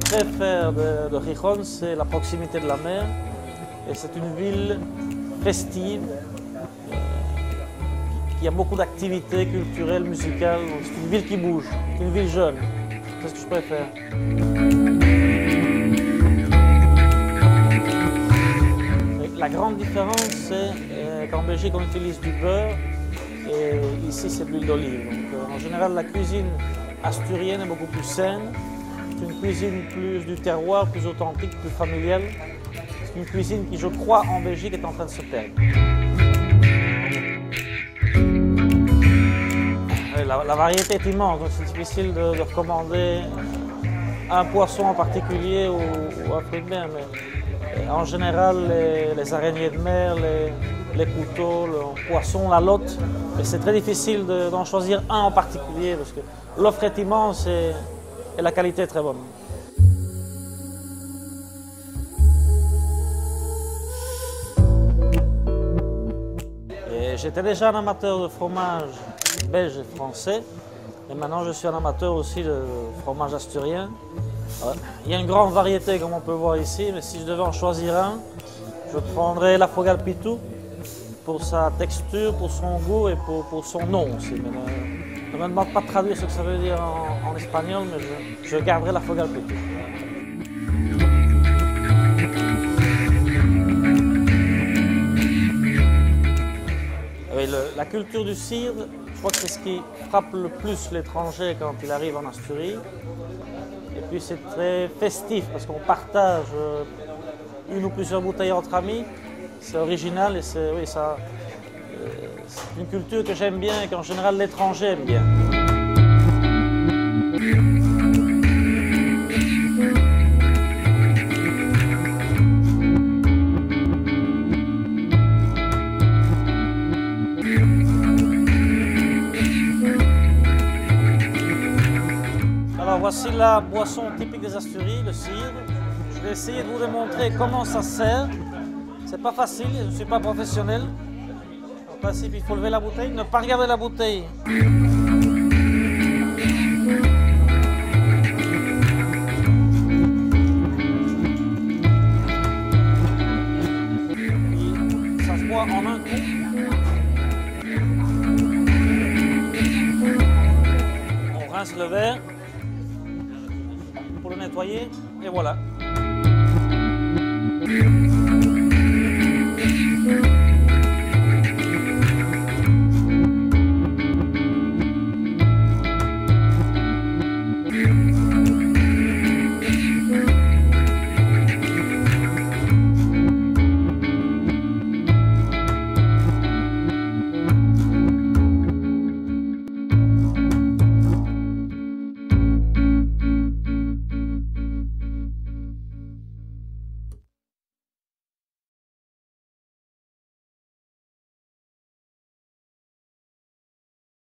préfère de Gijón, c'est la proximité de la mer. Et c'est une ville festive, qui a beaucoup d'activités culturelles, musicales. C'est une ville qui bouge, c'est une ville jeune. C'est ce que je préfère. La grande différence, c'est qu'en Belgique, on utilise du beurre et ici, c'est de l'huile d'olive. En général, la cuisine asturienne est beaucoup plus saine. C'est une cuisine plus du terroir, plus authentique, plus familiale. C'est une cuisine qui, je crois, en Belgique, est en train de se perdre. La variété est immense, donc c'est difficile de recommander un poisson en particulier ou un fruit de mer. Mais en général, les araignées de mer, les couteaux, le poisson, la lotte. C'est très difficile d'en choisir un en particulier parce que l'offre est immense et la qualité est très bonne. J'étais déjà un amateur de fromage belge et français, et maintenant je suis un amateur aussi de fromage asturien. Il y a une grande variété comme on peut voir ici, mais si je devais en choisir un, je prendrais l'Afogal Pitu pour sa texture, pour son goût et pour son nom aussi. Mais ne me demande pas de traduire ce que ça veut dire en espagnol, mais je garderai l'Afogal Pitu. La culture du cidre, je crois que c'est ce qui frappe le plus l'étranger quand il arrive en Asturie. Et puis c'est très festif parce qu'on partage une ou plusieurs bouteilles entre amis. C'est original et c'est une culture que j'aime bien et qu'en général l'étranger aime bien. Alors voici la boisson typique des Asturies, le cidre. Je vais essayer de vous démontrer comment ça se sert. C'est pas facile, je ne suis pas professionnel. En principe, il faut lever la bouteille, ne pas regarder la bouteille. Et ça se boit en un coup. On rince le verre pour le nettoyer et voilà.